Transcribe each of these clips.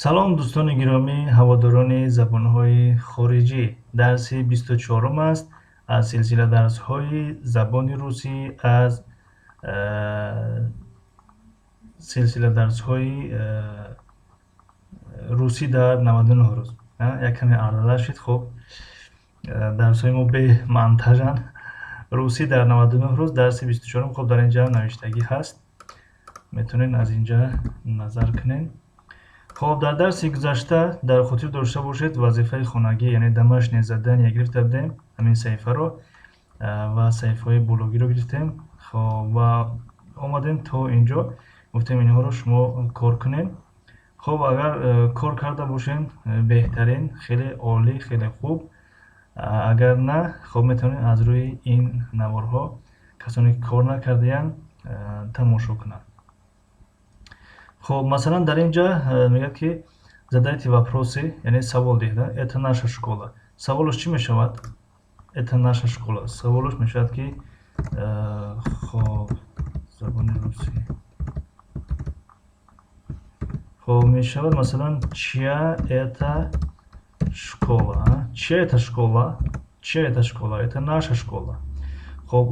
салом дӯстони гиромӣ, ҳаводорони забонҳои хориҷӣ. Дарси 24 аст аз силсила дарсҳои забони русӣ аз силсила дарсҳои русӣ дар 99 рӯз. Як каме ардала шид. Хуб, дарсҳои мо бемонтажан. Русӣ дар 99 рӯз, дарси 24. Хуб, дар инҷа навиштагӣ ҳаст, метавонед аз инҷа назар кунед. خب در درس گذشته در خاطر داشته باشید وظیفه خانگی یعنی домашнее задание گرفته بودیم، همین صفحه رو و صفحه های بلوگی رو گرفتیم. خب و آمدیم تا اینجا گفتیم اینها رو شما کار کنید. خب اگر کار کرده باشین بهترین، خیلی عالی، خیلی خوب. اگر نه خب میتونید از روی این نوارها کسانی که کار نکردین تماشا کنند. خب مثلا در اینجا میگه که задайте вопросы, یعنی سوال دیده. Это наша школа. سوالش چی میشود؟ Это наша школа. سوالش میشود که خب زبان روسی. خب میشود مثلا чья это школа? Чья это школа? Чья это школа? Это наша школа. خب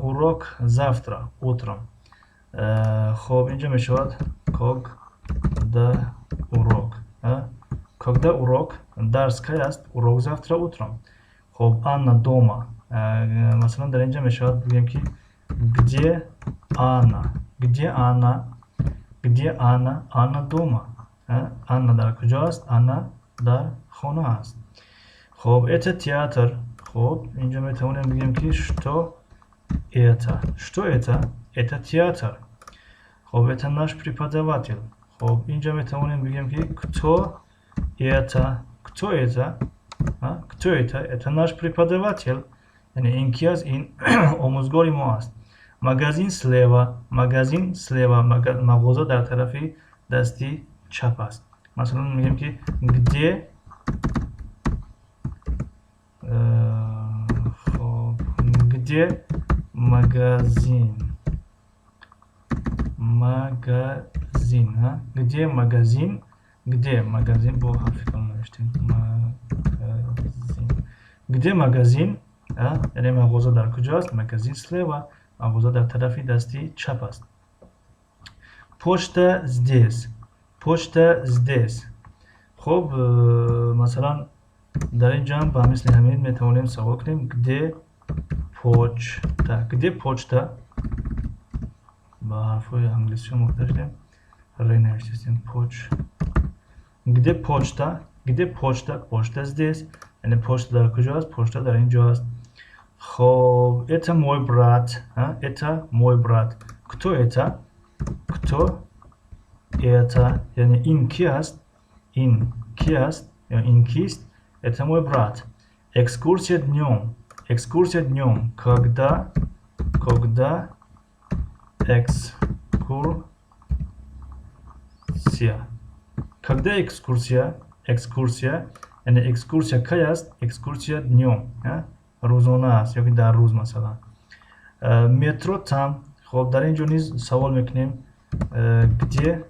урок завтра утром. خب اینجا می شود когда урок. Когда урок? درس کی است؟ урок завтра утром. خب Анна дома. مثلا در اینجا می شود بگیم که где Анна? Где Анна? Где Анна? Анна дома. Анна در کجا است؟ Анна در خانه است. خب это театр. خب اینجا می توانیم بگیم که что это? Что это? Это театр. خب это наш преподаватель. خب اینجا میتوانیم بگیم که кто это? Кто это? Кто это? Это наш преподаватель. یعنی این کی است؟ این آموزگار ما است. Магазин слева. Магазин слева. مغازه در طرف دستی چپ است. مثلا میگیم که где خب где магазин? Магазин. Где магазин? Где магазин? Бо харфи калон навиштем. Магазин. Где магазин? یعنی مغازه در کجا است؟ Магазин слева. مغازه در طرف دستی چپ است. Почта здесь. Почта здесь. خب مثلا در اینجا هم با مثل همین میتوانیم سوال کنیم где почта? Где почта? با حرفای انگلیسی مختلف ری نوشتیم پوچ. Где почта? Где почта? Почта здесь. یعنی پشت در کجا است؟ پشت در اینجا است. خب это мой брат. Это мой брат. Кто это? Кто это? یعنی این کی است؟ این کی است؟ یا این کیست؟ Это мой брат. Экскурсия днем. Экскурсия днем. Когда экскурсия. Когда экскурсия? Экскурсия. یعنی экскурсия کی است؟ экскурсия днем. روزانه است یا که در روز مثلا. مترو там. خب در اینجا نیز سوال میکنیم где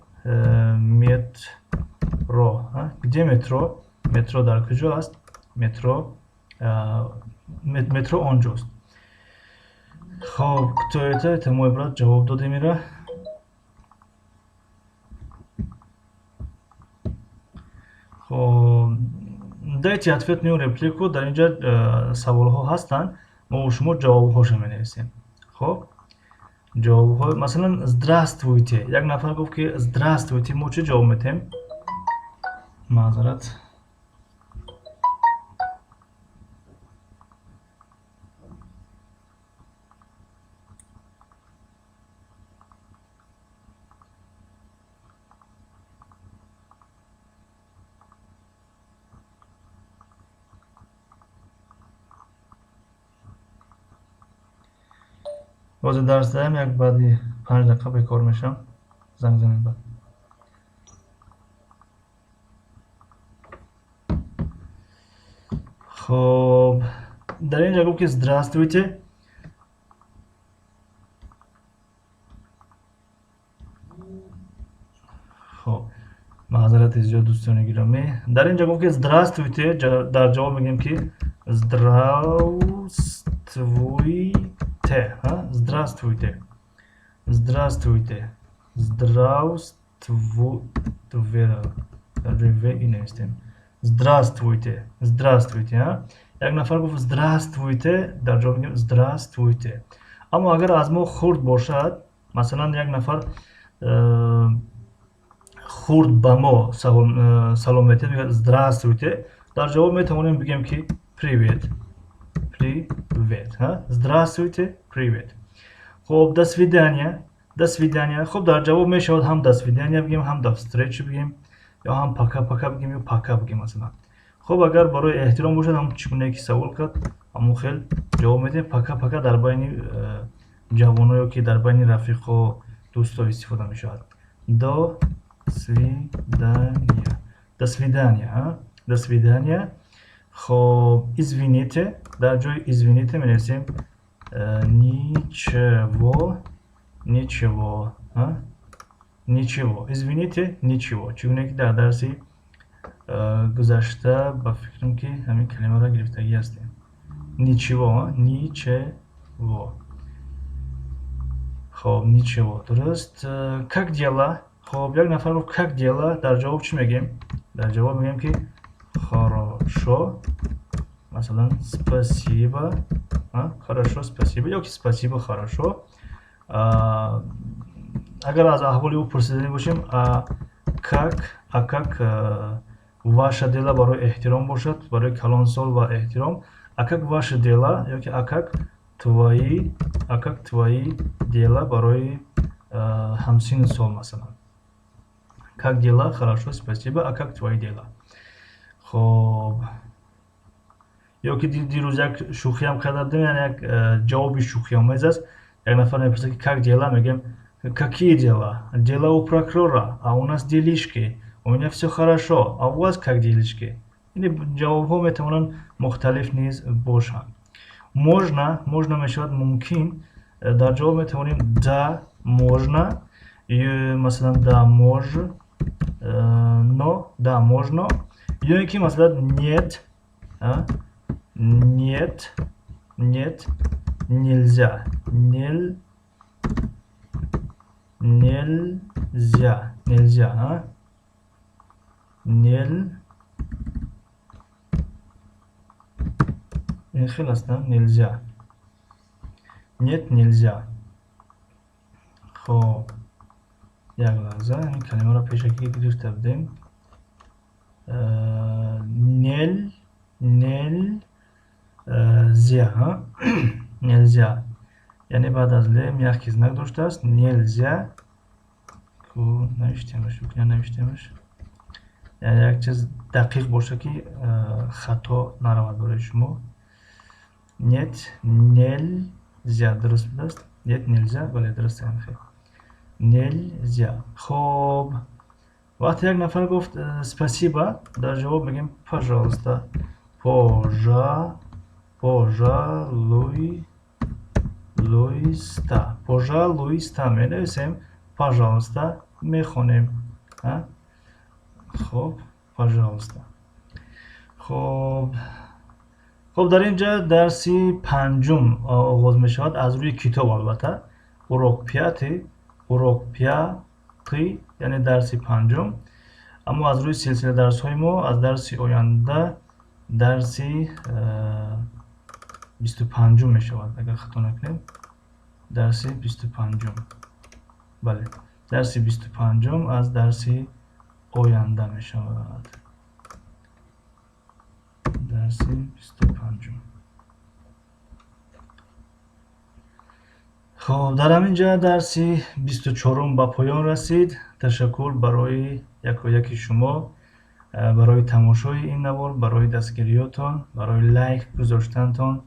метро? где метро? مترو در کجا است؟ مترو آنجاست. خب кто это? Это мой брат. جواب داده میره. خب дайте ответную реплику. در اینجا سوال ها هستند، ما و شما جواب هاشو می نویسیم. خب جواب ها مثلا здравствуйте. یک نفر گفت که здравствуйте، ما چه جواب میتیم؟ معذرت. باز درس دارم، یک بعدی 5 دقیقه بکار میشم. زنگ زنیم بعد. خب در اینجا گفت که здравствуйте. خب зиёд дӯстони гиромӣ, дар ин ҷо гуфт ки здравствуйте, дар ҷавоб мегӯем ки здравствуйте. Здравствуйте. Здравствуйте. Здравствуйте. Дар ҷои в и навистем. Здравствуйте. Здравствуйте. Як нафар гуфт здравствуйте, дар ҷавоб мегӯем здравствуйте. Аммо агар аз мо хурд бошад, масалан як нафар хурд ба мо салом метиҳад, мегӯяд здравствуйте, дар ҷавоб метавонем бигӯем ки привет. Привет. Здравствуйте, привет. Хоб, до свидания. До свидания. Хоб, дар ҷавоб мешавад ҳам до свидания бигӯем, ҳам до встречи бигӯем, ё ҳам пока-пока бигӯем, ё пока бигӯем масалан. Хоб, агар барои эҳтиром бошад, ҳамун чӣ гуне ки савол кард, ҳамун хел ҷавоб медиҳем. Пока-пока дар байни ҷавонҳо ё ки дар байни рафиқо, дӯстҳо истифода мешавад. До свидания. До свидания. До свидания. Хоб, извините. Дар ҷои извините менависем ничего. Ничего. Ничего. Извините, ничего. Чӣ гуне ки дар дарси гузашта ба фикрам ки ҳамин калимаро гирифтагӣ ҳастем. Ничего. Ничего. Хоб, ничего. Дуруст. Как дела? Хоб, як нафар гуфт как дела, дар ҷавоб чӣ мегӯем? Дар ҷавоб мегӯем ки хорошо. Масалан, спасибо. Хорошо, спасибо. Ё ки спасибо, хорошо. Агар аз аҳволи ӯ пурсидани бошем, как ваша дела барои эҳтиром бошад, барои калонсол ва эҳтиром. Как ваши дела ё ки как твои дела барои ҳамсини сол масалан. Как дела? Хорошо, спасибо. Как твои дела? Хоб. Ё ки дирӯз як шӯхиям карда будем, яъне як ҷавоби шӯхиомез аст. Як нафар мепурсад ки как дела, мегӯем какие дела? Дела у прокурора, а у нас делишки. У меня всё хорошо, а у вас как делишки? Ин ҷавобҳо метавонанд мухталиф низ бошанд. Можно мешавад мумкин. Дар ҷавоб метавонем да, можно, масалан да можно, ё ин ки масалан нет, нельзя. Нельзя. Нет, нельзя. Хоб, як лаҳза, ин калимаро пешакӣ гирифта будем. Нельзя. Яъне баъд аз л мягкий знак доштааст. Нельзя. Навиштемаш, ӯ навиштемаш. Яъне як чиз дақиқ боша ки хато наравад барои шумо. Нет, нельзя. Дуруст будааст? Нет, нельзя. Бале, дуруст аст. Нельзя. Хоб. Вақте як нафар гуфт спасибо, дар ҷавоб мегӯем пожалуйста. Пожалуйста менависем, пожалуйста мехонем. Хоб, пожалуйста. Хоб, дар ин ҷо дарси панҷум оғоз мешавад, аз рӯи китоб албатта. Урок пятый, яъне дарси панҷум. Аммо аз рӯи силсила дарсҳои мо, аз дарси оянда дарси 25 мешавад, агар хато накунем. Дарси 25. Бале, дарси 25 аз дарси оянда мешавад. Дарси 25. Хоб, дар ҳамин ҷо дарси 24 ба поён расид. Ташаккур барои якояки шумо, барои тамошои ин навор, барои дастгириётон, барои лайк гузоштантон.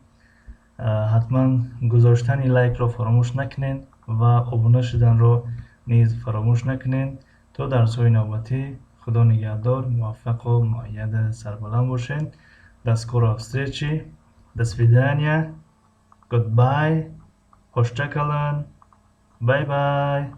ҳатман гузоштани лайкро фаромӯш накунед ва обуна шуданро низ фаромӯш накунед. То дарсҳои навбатӣ, худо нигаҳдор, муваффақу муайяда сарбаланд бошед. До скорой встречи. До свидания. Goodbye. Hoşça kalın. Bye bye.